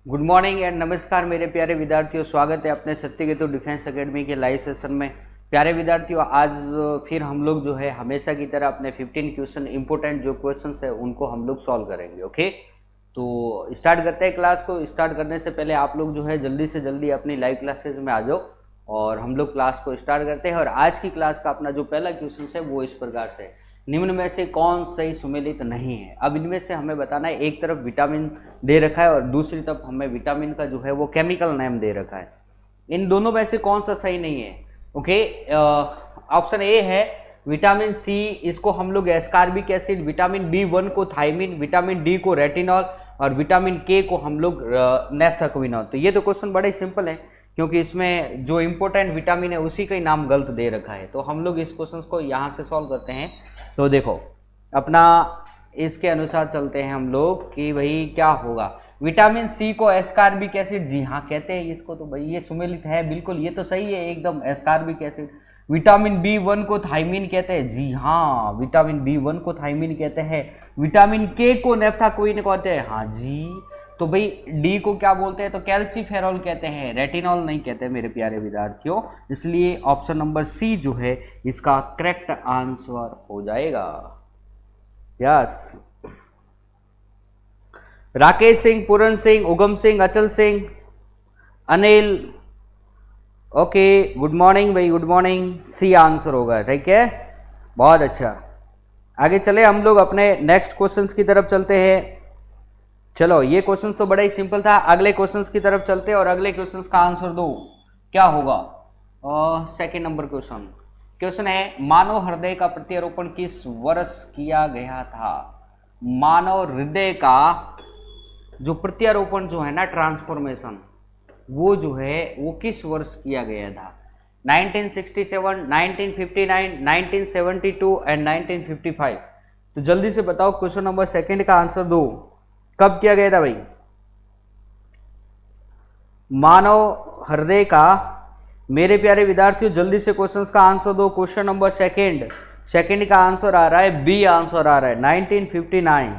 Good morning and नमस्कार मेरे प्यारे विद्यार्थियों, स्वागत है अपने सत्यकेतु डिफेंस एकेडमी के लाइव सेशन में। प्यारे विद्यार्थियों, आज फिर हम लोग जो है हमेशा की तरह अपने 15 क्वेश्चन इंपोर्टेंट जो क्वेश्चंस है उनको हम लोग सॉल्व करेंगे। ओके, तो स्टार्ट करते हैं क्लास को। स्टार्ट करने से पहले आप लोग जो है जल्दी से जल्दी अपनी लाइव क्लासेज में आ जाओ और हम लोग क्लास को स्टार्ट करते हैं। और आज की क्लास का अपना जो पहला क्वेश्चन है वो इस प्रकार से, निम्न में से कौन सही सुमेलित नहीं है। अब इनमें से हमें बताना है, एक तरफ विटामिन दे रखा है और दूसरी तरफ हमें विटामिन का जो है वो केमिकल नेम दे रखा है। इन दोनों में से कौन सा सही नहीं है। ओके, ऑप्शन ए है विटामिन सी, इसको हम लोग एस्कॉर्बिक एसिड, विटामिन बी1 को थायमिन, विटामिन डी को रेटिनॉल और विटामिन के को हम लोग नेफ्थाक्विनोल। तो ये तो क्वेश्चन बड़े सिंपल है क्योंकि इसमें जो इंपॉर्टेंट विटामिन है उसी का ही नाम गलत दे रखा है। तो हम लोग इस क्वेश्चन को यहाँ से सॉल्व करते हैं। तो देखो, अपना इसके अनुसार चलते हैं हम लोग कि भाई क्या होगा। विटामिन सी को एस्कॉर्बिक एसिड, जी हाँ कहते हैं इसको, तो भाई ये सुमेलित है बिल्कुल, ये तो सही है एकदम एस्कॉर्बिक एसिड। विटामिन बी1 को थायमिन कहते हैं, जी हाँ विटामिन बी1 को थायमिन कहते हैं। विटामिन के को नेफ्थाक्विन कहते हैं, हाँ जी। तो भाई डी को क्या बोलते हैं, तो कैल्सीफेरॉल कहते हैं, रेटिनॉल नहीं कहते मेरे प्यारे विद्यार्थियों। इसलिए ऑप्शन नंबर सी जो है इसका करेक्ट आंसर हो जाएगा। यस, राकेश सिंह, पूरन सिंह, उगम सिंह, अचल Singh, Anil, okay good morning भाई, गुड मॉर्निंग। सी आंसर होगा, ठीक है, बहुत अच्छा। आगे चले हम लोग अपने नेक्स्ट क्वेश्चंस की तरफ चलते हैं। चलो, ये क्वेश्चन तो बड़ा ही सिंपल था। अगले क्वेश्चंस की तरफ चलते हैं और अगले क्वेश्चंस का आंसर दो, क्या होगा। सेकंड नंबर क्वेश्चन है, मानव हृदय का प्रत्यारोपण किस वर्ष किया गया था। मानव हृदय का जो प्रत्यारोपण जो है ना, ट्रांसफॉर्मेशन, वो जो है वो किस वर्ष किया गया था। 1967, 1959, 1972 एंड 1955। तो जल्दी से बताओ, क्वेश्चन नंबर सेकंड का आंसर दो, कब किया गया था भाई। मानव हृदय का, मेरे प्यारे विद्यार्थियों जल्दी से क्वेश्चंस का आंसर दो। क्वेश्चन नंबर सेकंड का आंसर आ रहा है, बी आंसर आ रहा है 1959।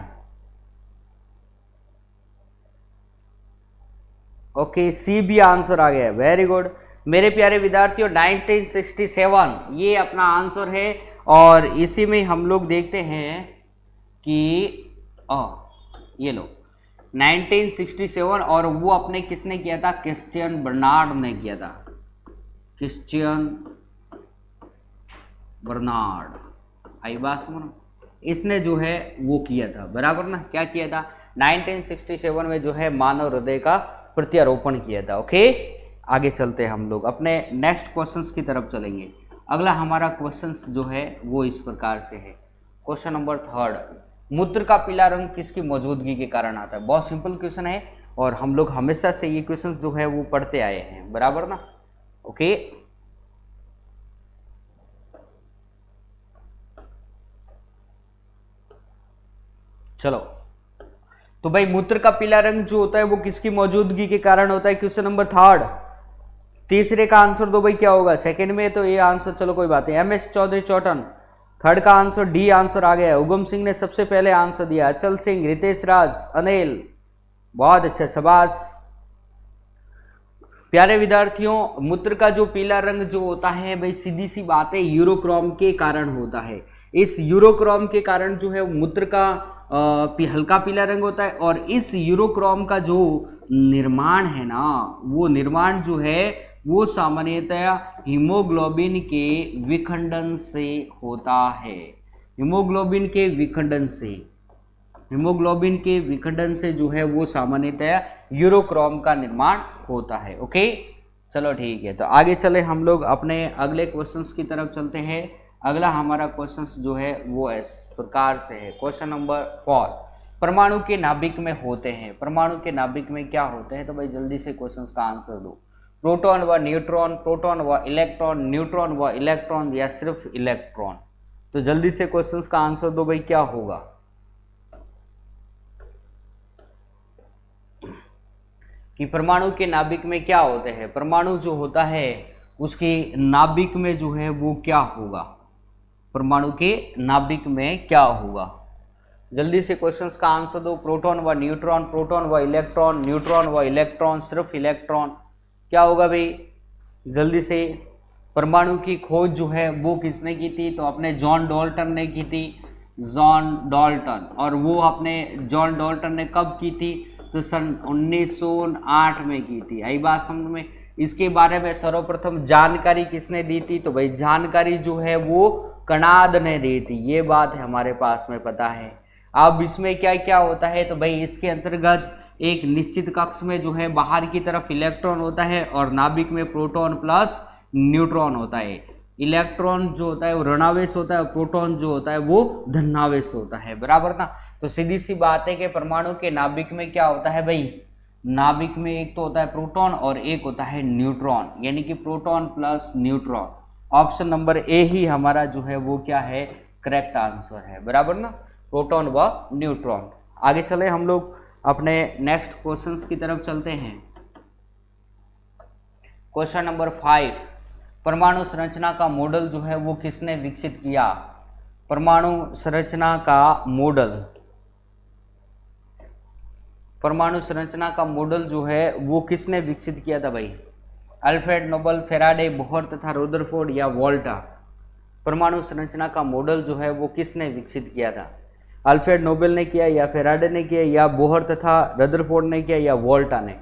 ओके, सी बी आंसर आ गया, वेरी गुड मेरे प्यारे विद्यार्थियों। 1967 ये अपना आंसर है। और इसी में हम लोग देखते हैं कि ये लो 1967, और वो अपने किसने किया था, क्रिश्चियन बर्नार्ड ने किया था, क्रिश्चियन बर्नार्ड। आई बात समझ, इसने जो है वो किया था, बराबर ना, क्या किया था 1967 में जो है मानव हृदय का प्रत्यारोपण किया था। ओके, आगे चलते हैं हम लोग अपने नेक्स्ट क्वेश्चंस की तरफ चलेंगे। अगला हमारा क्वेश्चंस जो है वो इस प्रकार से है। क्वेश्चन नंबर थर्ड, मूत्र का पीला रंग किसकी मौजूदगी के कारण आता है। बहुत सिंपल क्वेश्चन है और हम लोग हमेशा से ये क्वेश्चंस जो है वो पढ़ते आए हैं, बराबर ना। ओके, चलो, तो भाई मूत्र का पीला रंग जो होता है वो किसकी मौजूदगी के कारण होता है। क्वेश्चन नंबर थर्ड, तीसरे का आंसर दो भाई, क्या होगा। सेकंड में तो ये आंसर, चलो कोई बात नहीं, MS चौधरी चौटन। थर्ड का आंसर डी आंसर आ गया, उगम सिंह ने सबसे पहले आंसर दिया, अचल सिंह, रितेश राज, अनिल, बहुत अच्छा, शाबाश। प्यारे विद्यार्थियों, मूत्र का जो पीला रंग जो होता है भाई, सीधी सी बात है, यूरोक्रोम के कारण होता है। इस यूरोक्रोम के कारण जो है मूत्र का हल्का पीला रंग होता है। और इस यूरोक्रोम का जो निर्माण है ना, वो निर्माण जो है वो सामान्यतया हीमोग्लोबिन के विखंडन से होता है। हीमोग्लोबिन के विखंडन से जो है वो सामान्यतया यूरोक्रोम का निर्माण होता है। ओके, चलो ठीक है, तो आगे चले हम लोग अपने अगले क्वेश्चंस की तरफ चलते हैं। अगला हमारा क्वेश्चंस जो है वो इस प्रकार से है। क्वेश्चन नंबर 4, परमाणु के नाभिक में होते हैं। परमाणु के नाभिक में क्या होते हैं, तो भाई जल्दी से क्वेश्चंस का आंसर दो। प्रोटॉन व न्यूट्रॉन, प्रोटॉन व इलेक्ट्रॉन, न्यूट्रॉन व इलेक्ट्रॉन, या सिर्फ इलेक्ट्रॉन। तो जल्दी से क्वेश्चंस का आंसर दो भाई, क्या होगा। कि परमाणु के नाभिक में क्या होते हैं। परमाणु जो होता है उसकी नाभिक में जो है वो क्या होगा, परमाणु के नाभिक में क्या होगा। जल्दी से क्वेश्चंस का आंसर दो। प्रोटॉन व न्यूट्रॉन, प्रोटॉन व इलेक्ट्रॉन, न्यूट्रॉन व इलेक्ट्रॉन, सिर्फ इलेक्ट्रॉन। क्या होगा भाई, जल्दी से। परमाणु की खोज जो है वो किसने की थी, तो अपने जॉन डाल्टन ने की थी, जॉन डाल्टन। और वो अपने जॉन डाल्टन ने कब की थी, तो सन 1908 में की थी। आई बात समझ में। इसके बारे में सर्वप्रथम जानकारी किसने दी थी, तो भाई जानकारी जो है वो कणाद ने दी थी। ये बात है हमारे पास में पता है। अब इसमें क्या क्या होता है, तो भाई इसके अंतर्गत एक निश्चित कक्ष में जो है बाहर की तरफ इलेक्ट्रॉन होता है और नाभिक में प्रोटॉन प्लस न्यूट्रॉन होता है। इलेक्ट्रॉन जो होता है वो ऋणावेश होता है और प्रोटॉन जो होता है वो धनावेश होता है, बराबर ना। तो सीधी सी बात है कि परमाणु के नाभिक में क्या होता है भाई, नाभिक में एक तो होता है प्रोटॉन और एक होता है न्यूट्रॉन, यानी कि proton plus neutron. Option number A ही हमारा जो है वो क्या है, करेक्ट आंसर है, बराबर ना, प्रोटॉन व न्यूट्रॉन। आगे चले हम लोग अपने नेक्स्ट क्वेश्चंस की तरफ चलते हैं। क्वेश्चन नंबर 5, परमाणु संरचना का मॉडल जो है वो किसने विकसित किया। परमाणु संरचना का मॉडल, परमाणु संरचना का मॉडल जो है वो किसने विकसित किया था भाई, अल्फ्रेड नोबल, फेराडे, बोहर तथा रदरफोर्ड या वोल्टा। परमाणु संरचना का मॉडल जो है वो किसने विकसित किया था, अल्फ्रेड नोबेल ने किया या फेराडे ने किया या बोहर तथा रदरफोर्ड ने किया या वोल्टा ने।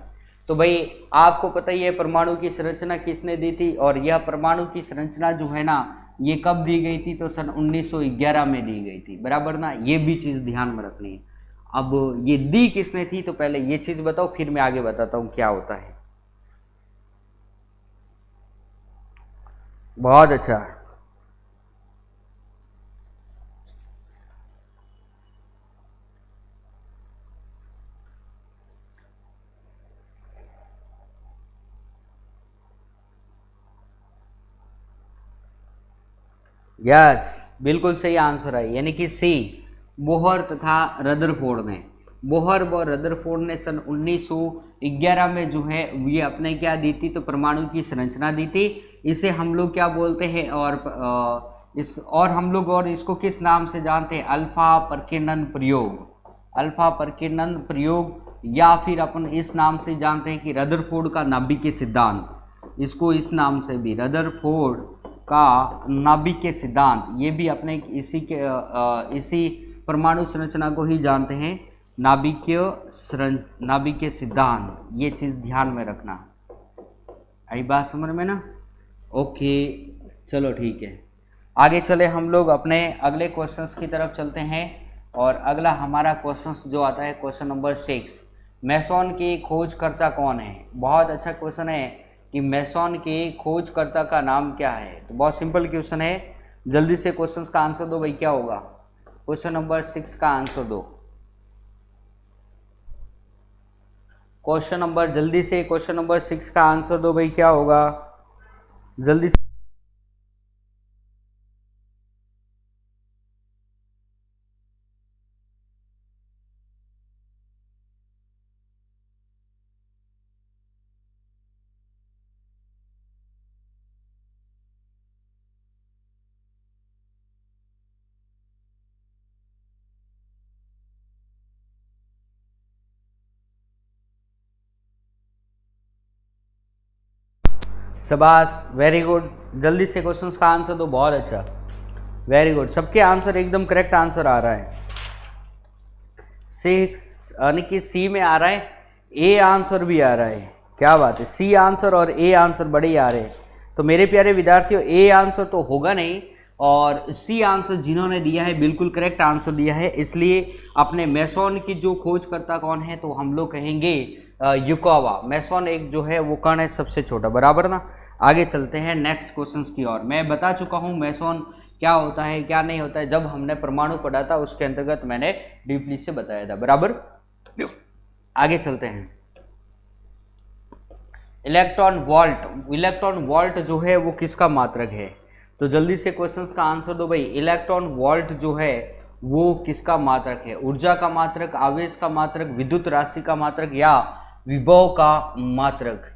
तो भाई आपको पता ही है परमाणु की संरचना किसने दी थी, और यह परमाणु की संरचना जो है ना ये कब दी गई थी, तो सन 1911 में दी गई थी, बराबर ना। ये भी चीज़ ध्यान में रखनी है। अब ये दी किसने थी, तो पहले ये चीज़ बताओ फिर मैं आगे बताता हूँ क्या होता है। बहुत अच्छा, यस बिल्कुल सही आंसर है, यानी कि सी, बोहर तथा रदरफोर्ड ने। बोहर व रदरफोर्ड ने सन 1911 में जो है ये अपने क्या दी थी, तो परमाणु की संरचना दी थी। इसे हम लोग क्या बोलते हैं, और हम लोग और इसको किस नाम से जानते हैं, अल्फा प्रकीर्णन प्रयोग। अल्फा प्रकीर्णन प्रयोग, या फिर अपन इस नाम से जानते हैं कि रदरफोर्ड का नाभिकीय सिद्धांत। इसको इस नाम से भी रदरफोर्ड का नाभिकीय सिद्धांत, ये भी अपने इसी परमाणु संरचना को ही जानते हैं, नाभिकीय सिद्धांत। ये चीज़ ध्यान में रखना। आई बात समझ में ना। ओके चलो ठीक है, आगे चले हम लोग अपने अगले क्वेश्चंस की तरफ चलते हैं। और अगला हमारा क्वेश्चंस जो आता है क्वेश्चन नंबर 6, मेसॉन के खोजकर्ता कौन है। बहुत अच्छा क्वेश्चन है कि मेसॉन के खोजकर्ता का नाम क्या है। तो बहुत सिंपल क्वेश्चन है, जल्दी से क्वेश्चंस का आंसर दो भाई, क्या होगा। क्वेश्चन नंबर 6 का आंसर दो। जल्दी से क्वेश्चन नंबर 6 का आंसर दो भाई, क्या होगा जल्दी से। शाबाश, वेरी गुड, जल्दी से क्वेश्चंस का आंसर दो। बहुत अच्छा, वेरी गुड, सबके आंसर एकदम करेक्ट आंसर आ रहा है। 6 यानी कि सी में आ रहा है, ए आंसर भी आ रहा है। क्या बात है, सी आंसर और ए आंसर बड़े ही आ रहे हैं। तो मेरे प्यारे विद्यार्थियों, ए आंसर तो होगा नहीं, और सी आंसर जिन्होंने दिया है बिल्कुल करेक्ट आंसर दिया है। इसलिए अपने मेसॉन की जो खोजकर्ता कौन है, तो हम लोग कहेंगे युकोवा। मेसॉन एक जो है वो कण है सबसे छोटा, बराबर ना। आगे चलते हैं नेक्स्ट क्वेश्चंस की ओर। मैं बता चुका हूँ मेसॉन क्या होता है क्या नहीं होता है, जब हमने परमाणु पढ़ा था उसके अंतर्गत मैंने डीपली से बताया था, बराबर। आगे चलते हैं, इलेक्ट्रॉन वोल्ट। इलेक्ट्रॉन वोल्ट जो है वो किसका मात्रक है, तो जल्दी से क्वेश्चंस का आंसर दो भाई। इलेक्ट्रॉन वोल्ट जो है वो किसका मात्रक है, ऊर्जा का मात्रक, आवेश का मात्रक, विद्युत राशि का मात्रक या विभव का मात्रक।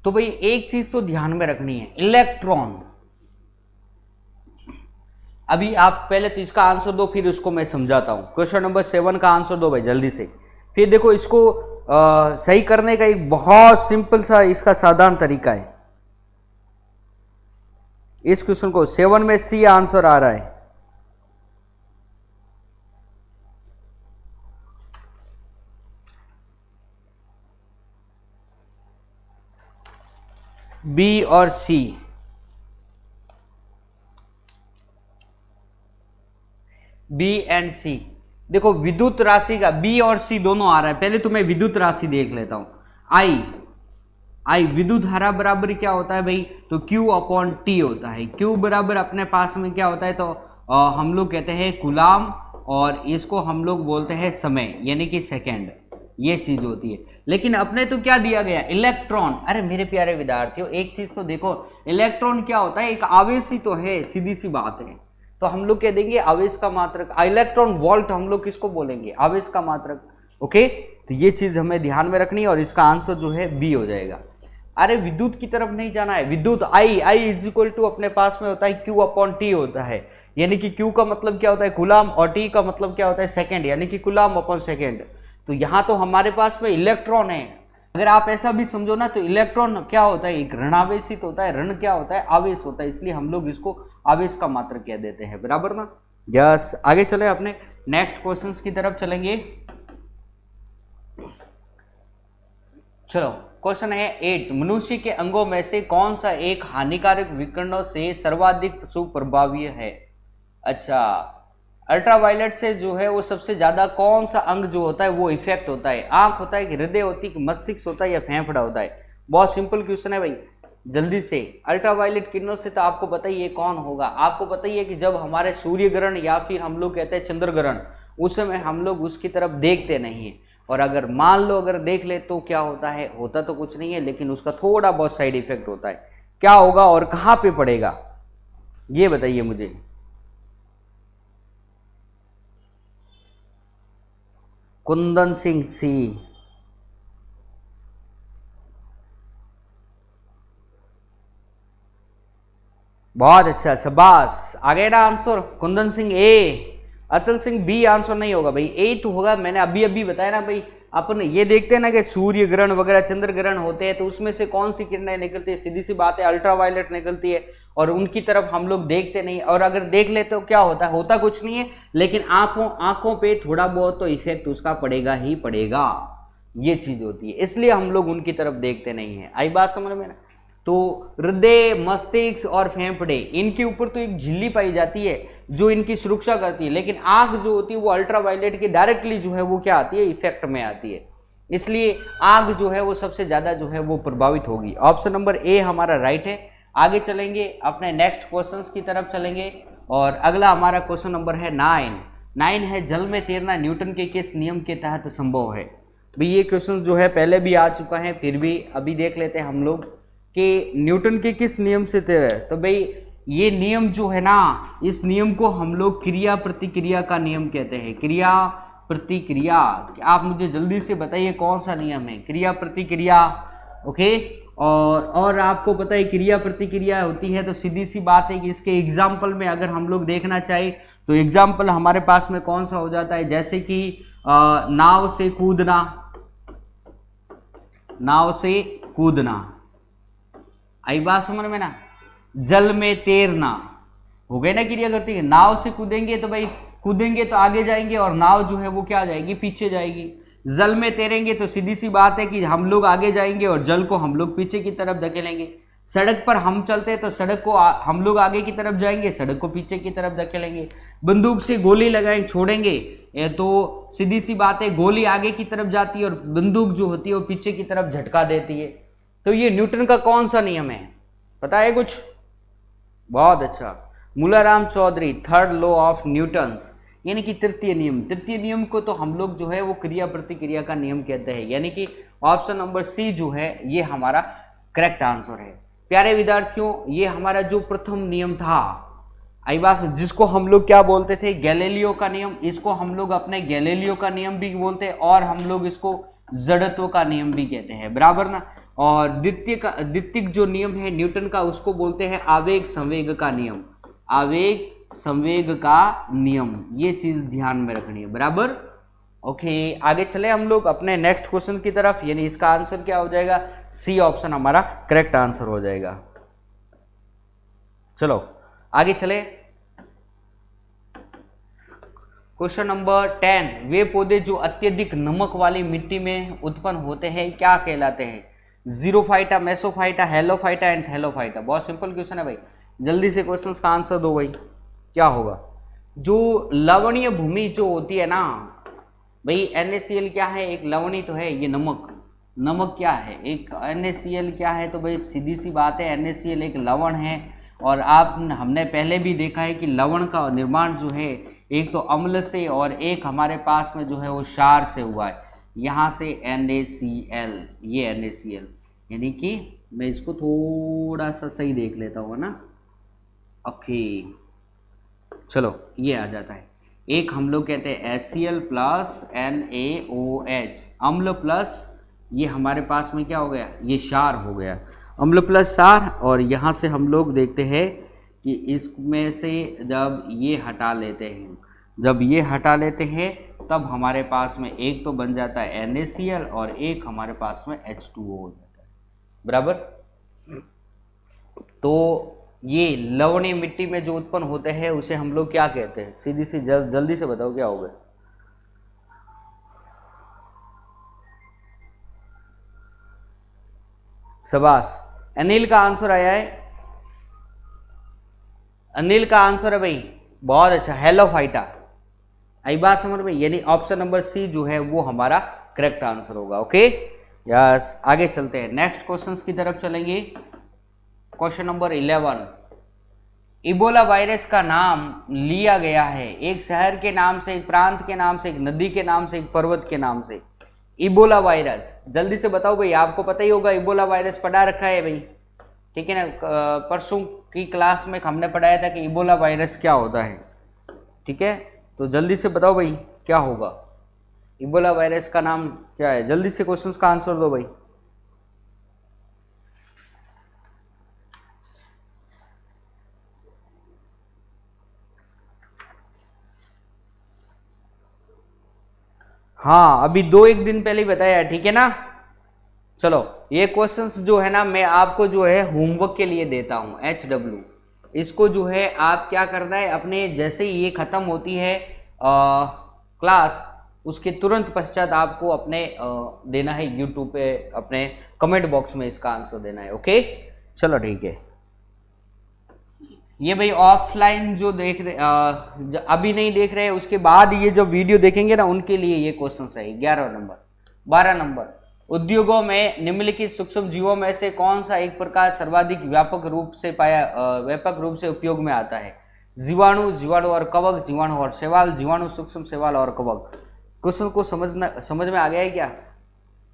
तो भाई एक चीज तो ध्यान में रखनी है, इलेक्ट्रॉन अभी आप पहले तो इसका आंसर दो, फिर उसको मैं समझाता हूँ। क्वेश्चन नंबर 7 का आंसर दो भाई जल्दी से। फिर देखो इसको सही करने का एक बहुत सिंपल सा इसका साधारण तरीका है। इस क्वेश्चन को 7 में सी आंसर आ रहा है। बी और सी, बी एंड सी। देखो विद्युत राशि का बी और सी दोनों आ रहा है। पहले तो मैं विद्युत राशि देख लेता हूं। आई विद्युत धारा बराबर क्या होता है भाई, तो Q अपॉन टी होता है। Q बराबर अपने पास में क्या होता है, तो हम लोग कहते हैं कूलाम, और इसको हम लोग बोलते हैं समय यानी कि सेकेंड, ये चीज होती है। लेकिन अपने तो क्या दिया गया, इलेक्ट्रॉन। अरे मेरे प्यारे विद्यार्थियों एक चीज तो देखो, इलेक्ट्रॉन क्या होता है, एक आवेश ही तो है, सीधी सी बात है। तो हम लोग कह देंगे आवेश का मात्रक, इलेक्ट्रॉन वोल्ट हम लोग किसको बोलेंगे, आवेश का मात्रक। ओके, तो ये चीज हमें ध्यान में रखनी है और इसका आंसर जो है बी हो जाएगा। अरे विद्युत की तरफ नहीं जाना है, विद्युत आई इज इक्वल टू अपने पास में होता है क्यू अपॉन टी होता है, यानी कि क्यू का मतलब क्या होता है कूलाम, और टी का मतलब क्या होता है सेकेंड, यानी कि कूलाम अपॉन सेकेंड। तो यहां तो हमारे पास में इलेक्ट्रॉन है। अगर आप ऐसा भी समझो ना, तो इलेक्ट्रॉन क्या होता है, एक ऋणावेशित होता है, ऋण क्या होता है, आवेश होता है, इसलिए हम लोग इसको आवेश का मात्रक कह देते हैं, बराबर ना। यस, आगे चले अपने नेक्स्ट क्वेश्चंस की तरफ चलेंगे। चलो क्वेश्चन है 8, मनुष्य के अंगों में से कौन सा एक हानिकारक विकिरणों से सर्वाधिक सुप्रभावी है। अच्छा, अल्ट्रावायलेट से जो है वो सबसे ज्यादा कौन सा अंग जो होता है वो इफेक्ट होता है, आंख होता है कि हृदय होती है कि मस्तिष्क होता है या फेफड़ा होता है। बहुत सिंपल क्वेश्चन है भाई, जल्दी से। अल्ट्रावायलेट किरणों से तो आपको बताइए कौन होगा, आपको बताइए कि जब हमारे सूर्य ग्रहण या फिर हम लोग कहते हैं चंद्र ग्रहण, उस समय हम लोग उसकी तरफ देखते नहीं है, और अगर मान लो अगर देख ले तो क्या होता है, होता तो कुछ नहीं है लेकिन उसका थोड़ा बहुत साइड इफेक्ट होता है। क्या होगा और कहां पे पड़ेगा, ये बताइए मुझे। कुंदन सिंह सी, बहुत अच्छा, शाबाश, आ गया ना आंसर। कुंदन सिंह ए, अचल सिंह बी आंसर नहीं होगा भाई, ए तो होगा। मैंने अभी अभी बताया ना भाई, अपन ये देखते हैं ना कि सूर्य ग्रहण वगैरह चंद्र ग्रहण होते हैं, तो उसमें से कौन सी किरणें निकलती है, सीधी सी बात है अल्ट्रावायलेट निकलती है, और उनकी तरफ हम लोग देखते नहीं, और अगर देख ले तो क्या होता है, होता कुछ नहीं है, लेकिन आंखों पे थोड़ा बहुत तो इफेक्ट उसका पड़ेगा ही पड़ेगा, ये चीज होती है, इसलिए हम लोग उनकी तरफ देखते नहीं है। आई बात समझ में ना। तो हृदय, मस्तिष्क और फेफड़े, इनके ऊपर तो एक झिल्ली पाई जाती है जो इनकी सुरक्षा करती है, लेकिन आंख जो होती है वो अल्ट्रावायलेट के डायरेक्टली जो है वो क्या आती है, इफेक्ट में आती है, इसलिए आंख जो है वो सबसे ज्यादा जो है वो प्रभावित होगी। ऑप्शन नंबर ए हमारा राइट है। आगे चलेंगे अपने नेक्स्ट क्वेश्चंस की तरफ चलेंगे, और अगला हमारा क्वेश्चन नंबर है 9 है, जल में तैरना न्यूटन के किस नियम के तहत संभव है। भाई ये क्वेश्चन जो है पहले भी आ चुका है, फिर भी अभी देख लेते हैं हम लोग कि न्यूटन के किस नियम से तैरे। तो भाई ये नियम जो है ना, इस नियम को हम लोग क्रिया प्रतिक्रिया का नियम कहते हैं, क्रिया प्रतिक्रिया। आप मुझे जल्दी से बताइए कौन सा नियम है, क्रिया प्रतिक्रिया। ओके, और आपको पता है क्रिया प्रतिक्रिया होती है तो सीधी सी बात है कि इसके एग्जाम्पल में अगर हम लोग देखना चाहे तो एग्जाम्पल हमारे पास में कौन सा हो जाता है, जैसे कि नाव से कूदना, नाव से कूदना, आई बात समझ में ना। जल में तैरना, हो गई ना क्रिया करती है, नाव से कूदेंगे तो भाई कूदेंगे तो आगे जाएंगे, और नाव जो है वो क्या जाएगी, पीछे जाएगी। जल में तैरेंगे तो सीधी सी बात है कि हम लोग आगे जाएंगे और जल को हम लोग पीछे की तरफ धकेलेंगे। सड़क पर हम चलते हैं तो सड़क को हम लोग आगे की तरफ जाएंगे, सड़क को पीछे की तरफ धकेलेंगे। बंदूक से गोली लगाएं छोड़ेंगे तो सीधी सी बात है गोली आगे की तरफ जाती है और बंदूक जो होती है वो पीछे की तरफ झटका देती है। तो ये न्यूटन का कौन सा नियम है, पता है कुछ? बहुत अच्छा, Mularam Chaudhary, third law of Newton's, यानी कि तृतीय नियम। तृतीय नियम को तो हम लोग जो है वो क्रिया प्रतिक्रिया का नियम कहते हैं, यानी कि ऑप्शन नंबर सी जो है ये हमारा करेक्ट आंसर है। प्यारे विद्यार्थियों, ये हमारा जो प्रथम नियम था, आई बात, जिसको हम लोग क्या बोलते थे, गैलीलियो का नियम, इसको हम लोग अपने गैलीलियो का नियम भी बोलते हैं, और हम लोग इसको जड़त्व का नियम भी कहते हैं, बराबर ना। और द्वितीयक जो नियम है न्यूटन का, उसको बोलते हैं आवेग संवेग का नियम, आवेग संवेग का नियम, ये चीज ध्यान में रखनी है, बराबर। ओके, आगे चले हम लोग अपने नेक्स्ट क्वेश्चन की तरफ, यानी इसका आंसर क्या हो जाएगा, सी ऑप्शन हमारा करेक्ट आंसर हो जाएगा। चलो आगे चले, क्वेश्चन नंबर 10, वे पौधे जो अत्यधिक नमक वाली मिट्टी में उत्पन्न होते हैं क्या कहलाते हैं, जीरोफाइटा, मेसोफाइटा, हेलोफाइटा एंड थैलोफाइटा। बहुत सिंपल क्वेश्चन है भाई, जल्दी से क्वेश्चन का आंसर दो भाई, क्या होगा। जो लवणीय भूमि जो होती है ना भाई, NaCl क्या है, एक लवणी तो है, ये नमक, नमक क्या है, एक NaCl क्या है, तो भाई सीधी सी बात है NaCl एक लवण है। और हमने पहले भी देखा है कि लवण का निर्माण जो है एक तो अम्ल से और एक हमारे पास में जो है वो क्षार से हुआ है, यहाँ से NaCl, ये NaCl, यानी कि मैं इसको थोड़ा सा सही देख लेता हूँ ना। ओके चलो, ये आ जाता है, एक हम लोग कहते हैं HCl प्लस NaOH, अम्ल प्लस ये हमारे पास में क्या हो गया, ये क्षार हो गया, अम्ल प्लस क्षार। और यहाँ से हम लोग देखते हैं कि इसमें से जब ये हटा लेते हैं, जब ये हटा लेते हैं तब हमारे पास में एक तो बन जाता है NaCl और एक हमारे पास में H2O हो जाता है, बराबर। तो ये लवणीय मिट्टी में जो उत्पन्न होते हैं उसे हम लोग क्या कहते हैं, सीधी सी जल्दी से बताओ क्या होगा। शाबाश, अनिल का आंसर आया है, अनिल का आंसर है भाई, बहुत अच्छा, हेलोफाइटा। आई बात समझ में, यानी ऑप्शन नंबर सी जो है वो हमारा करेक्ट आंसर होगा। ओके यस, आगे चलते हैं, नेक्स्ट क्वेश्चन की तरफ चलेंगे। क्वेश्चन नंबर 11, इबोला वायरस का नाम लिया गया है एक शहर के नाम से, एक प्रांत के नाम से, एक नदी के नाम से, एक पर्वत के नाम से। इबोला वायरस, जल्दी से बताओ भाई, आपको पता ही होगा इबोला वायरस पढ़ा रखा है भाई, ठीक है ना। परसों की क्लास में हमने पढ़ाया था कि इबोला वायरस क्या होता है, ठीक है। तो जल्दी से बताओ भाई क्या होगा, इबोला वायरस का नाम क्या है, जल्दी से क्वेश्चंस का आंसर दो भाई। हाँ, अभी 2-1 दिन पहले ही बताया, ठीक है ना। चलो ये क्वेश्चंस जो है ना मैं आपको जो है होमवर्क के लिए देता हूं, HW, इसको जो है आप क्या करना है, अपने जैसे ही ये खत्म होती है क्लास, उसके तुरंत पश्चात आपको अपने देना है यूट्यूब पे, अपने कमेंट बॉक्स में इसका आंसर देना है। ओके चलो ठीक है। ये भाई ऑफलाइन जो देख रहे अभी नहीं देख रहे, उसके बाद ये जब वीडियो देखेंगे ना उनके लिए ये क्वेश्चन है। 11 नंबर, 12 नंबर, उद्योगों में निम्नलिखित सूक्ष्म जीवों में से कौन सा एक प्रकार सर्वाधिक व्यापक रूप से उपयोग में आता है। जीवाणु, जीवाणु और कवक, जीवाणु और शैवाल, जीवाणु, सूक्ष्म शैवाल और कवक। क्वेश्चन को समझ में आ गया है क्या।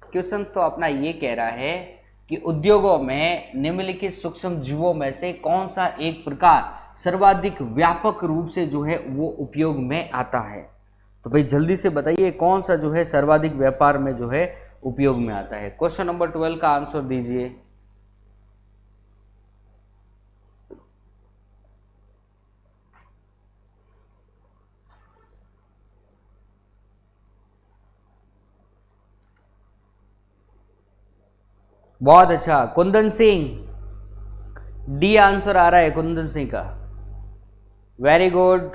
क्वेश्चन तो अपना ये कह रहा है कि उद्योगों में निम्नलिखित सूक्ष्म जीवों में से कौन सा एक प्रकार सर्वाधिक व्यापक रूप से जो है वो उपयोग में आता है। तो भाई जल्दी से बताइए कौन सा जो है सर्वाधिक व्यापार में जो है उपयोग में आता है। क्वेश्चन नंबर 12 का आंसर दीजिए। बहुत अच्छा, कुंदन सिंह, डी आंसर आ रहा है कुंदन सिंह का, वेरी गुड।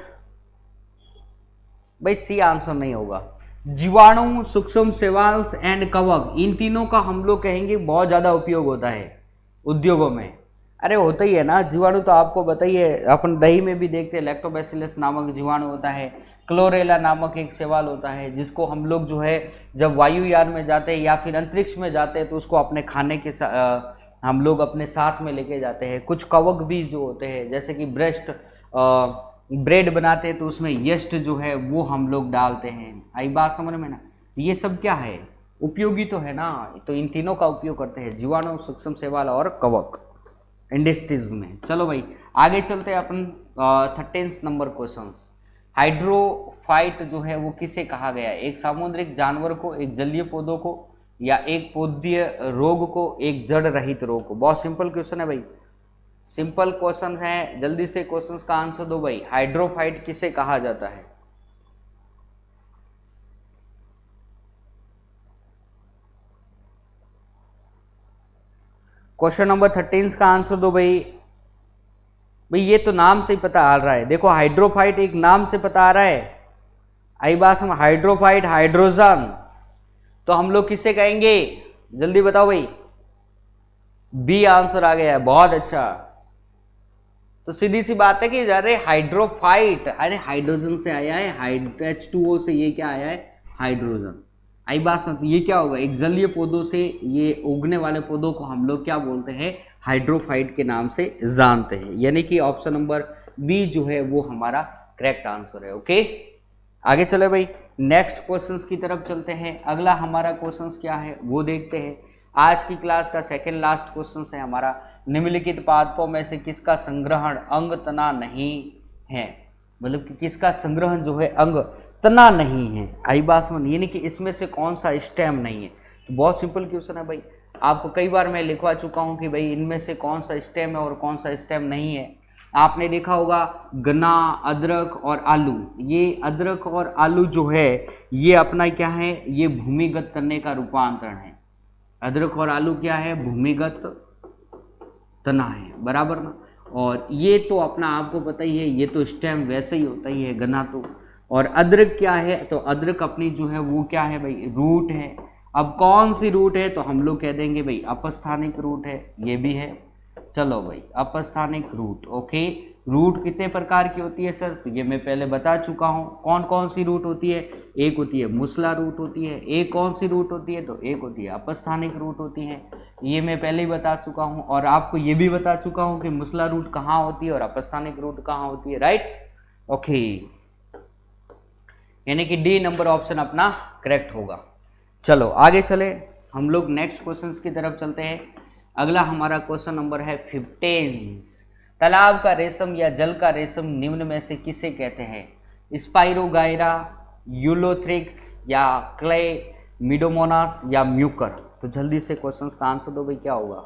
भाई सी आंसर नहीं होगा। जीवाणु, सूक्ष्म शैवाल एंड कवक, इन तीनों का हम लोग कहेंगे बहुत ज्यादा उपयोग होता है उद्योगों में। अरे होता ही है ना, जीवाणु तो आपको बताइए, अपन दही में भी देखते हैं, लैक्टोबैसिलस नामक जीवाणु होता है, क्लोरेला नामक एक शैवाल होता है जिसको हम लोग जो है जब वायुयान में जाते हैं या फिर अंतरिक्ष में जाते हैं तो उसको अपने खाने के हम लोग अपने साथ में लेके जाते हैं। कुछ कवक भी जो होते हैं जैसे कि ब्रेड बनाते हैं तो उसमें यस्ट जो है वो हम लोग डालते हैं। आई बात समझ में ना। ये सब क्या है, उपयोगी तो है ना। तो इन तीनों का उपयोग करते हैं, जीवाणु, सूक्ष्म शैवाल और कवक इंडस्ट्रीज में। चलो भाई आगे चलते हैं अपन 13 नंबर क्वेश्चन। हाइड्रोफाइट जो है वो किसे कहा गया है, एक सामुद्रिक जानवर को, एक जलीय पौधों को, या एक पौधीय रोग को, एक जड़ रहित रोग को। बहुत सिंपल क्वेश्चन है भाई, सिंपल क्वेश्चन है, जल्दी से क्वेश्चंस का आंसर दो भाई। हाइड्रोफाइट किसे कहा जाता है? क्वेश्चन नंबर 13 का आंसर दो भाई। भाई ये तो नाम से ही पता आ रहा है, देखो हाइड्रोफाइट एक नाम से पता आ रहा है। आई बात हम हाइड्रोफाइट हाइड्रोजन, तो हम लोग किसे कहेंगे? जल्दी बताओ भाई। बी आंसर आ गया है, बहुत अच्छा। तो सीधी सी बात है कि अरे हाइड्रोफाइट, अरे हाइड्रोजन से आया है, H2O से ये क्या आया है? हाइड्रोजन। आई बात समझ, ये क्या होगा? एक जलीय पौधों से ये उगने वाले पौधों को हम लोग क्या बोलते हैं? हाइड्रोफाइट के नाम से जानते हैं। यानी कि ऑप्शन नंबर बी जो है वो हमारा करेक्ट आंसर है। ओके, आगे चले भाई, नेक्स्ट क्वेश्चंस की तरफ चलते हैं। अगला हमारा क्वेश्चंस क्या है वो देखते हैं। आज की क्लास का सेकेंड लास्ट क्वेश्चन है हमारा, निम्नलिखित पादपों में से किसका संग्रहण अंग तना नहीं है? मतलब कि किसका संग्रहण जो है अंग तना नहीं है। आई बात समझ, यानी कि इसमें से कौन सा स्टेम नहीं है? तो बहुत सिंपल क्वेश्चन है भाई, आपको कई बार मैं लिखवा चुका हूं कि भाई इनमें से कौन सा स्टेम है और कौन सा स्टेम नहीं है। आपने देखा होगा गन्ना, अदरक और आलू, ये अदरक और आलू जो है ये अपना क्या है? ये भूमिगत तने का रूपांतरण है। अदरक और आलू क्या है? भूमिगत तना है, बराबर ना। और ये तो अपना आपको पता ही है, ये तो स्टेम वैसे ही होता ही है, गन्ना तो। और अदरक क्या है? तो अदरक अपनी जो है वो क्या है भाई? रूट है। अब कौन सी रूट है? तो हम लोग कह देंगे भाई अपस्थानिक रूट है, ये भी है। चलो भाई, अपस्थानिक रूट। ओके, रूट कितने प्रकार की होती है सर? तो ये मैं पहले बता चुका हूँ। कौन कौन सी रूट होती है? एक होती है मूसला रूट होती है। एक कौन सी रूट होती है? तो एक होती है अपस्थानिक रूट होती है। ये मैं पहले ही बता चुका हूँ, और आपको ये भी बता चुका हूँ कि मूसला रूट कहाँ होती है और अपस्थानिक रूट कहाँ होती है, राइट। ओके, यानी कि डी नंबर ऑप्शन अपना करेक्ट होगा। चलो आगे चले, हम लोग नेक्स्ट क्वेश्चंस की तरफ चलते हैं। अगला हमारा क्वेश्चन नंबर है 15। तालाब का रेशम या जल का रेशम निम्न में से किसे कहते हैं? स्पाइरोगायरा, यूलोथ्रिक्स या क्ले मिडोमोनास या म्यूकर? तो जल्दी से क्वेश्चंस का आंसर दो भाई, क्या होगा?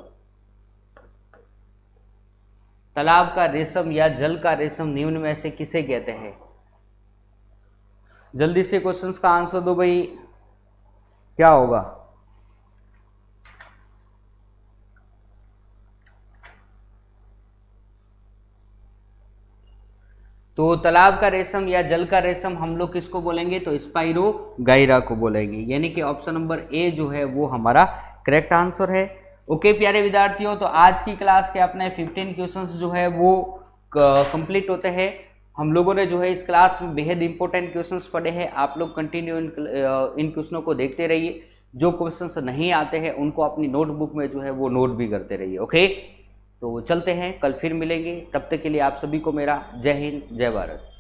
तालाब का रेशम या जल का रेशम निम्न में से किसे कहते हैं? जल्दी से क्वेश्चंस का आंसर दो भाई, क्या होगा? तो तालाब का रेशम या जल का रेशम हम लोग किसको बोलेंगे? तो स्पाइरोगायरा को बोलेंगे। यानी कि ऑप्शन नंबर ए जो है वो हमारा करेक्ट आंसर है। ओके प्यारे विद्यार्थियों, तो आज की क्लास के अपने 15 क्वेश्चंस जो है वो कंप्लीट होते हैं। हम लोगों ने जो है इस क्लास में बेहद इंपॉर्टेंट क्वेश्चंस पढ़े हैं। आप लोग कंटिन्यू इन क्वेश्चनों को देखते रहिए। जो क्वेश्चंस नहीं आते हैं उनको अपनी नोटबुक में जो है वो नोट भी करते रहिए। ओके, तो चलते हैं, कल फिर मिलेंगे। तब तक के लिए आप सभी को मेरा जय हिंद, जय भारत।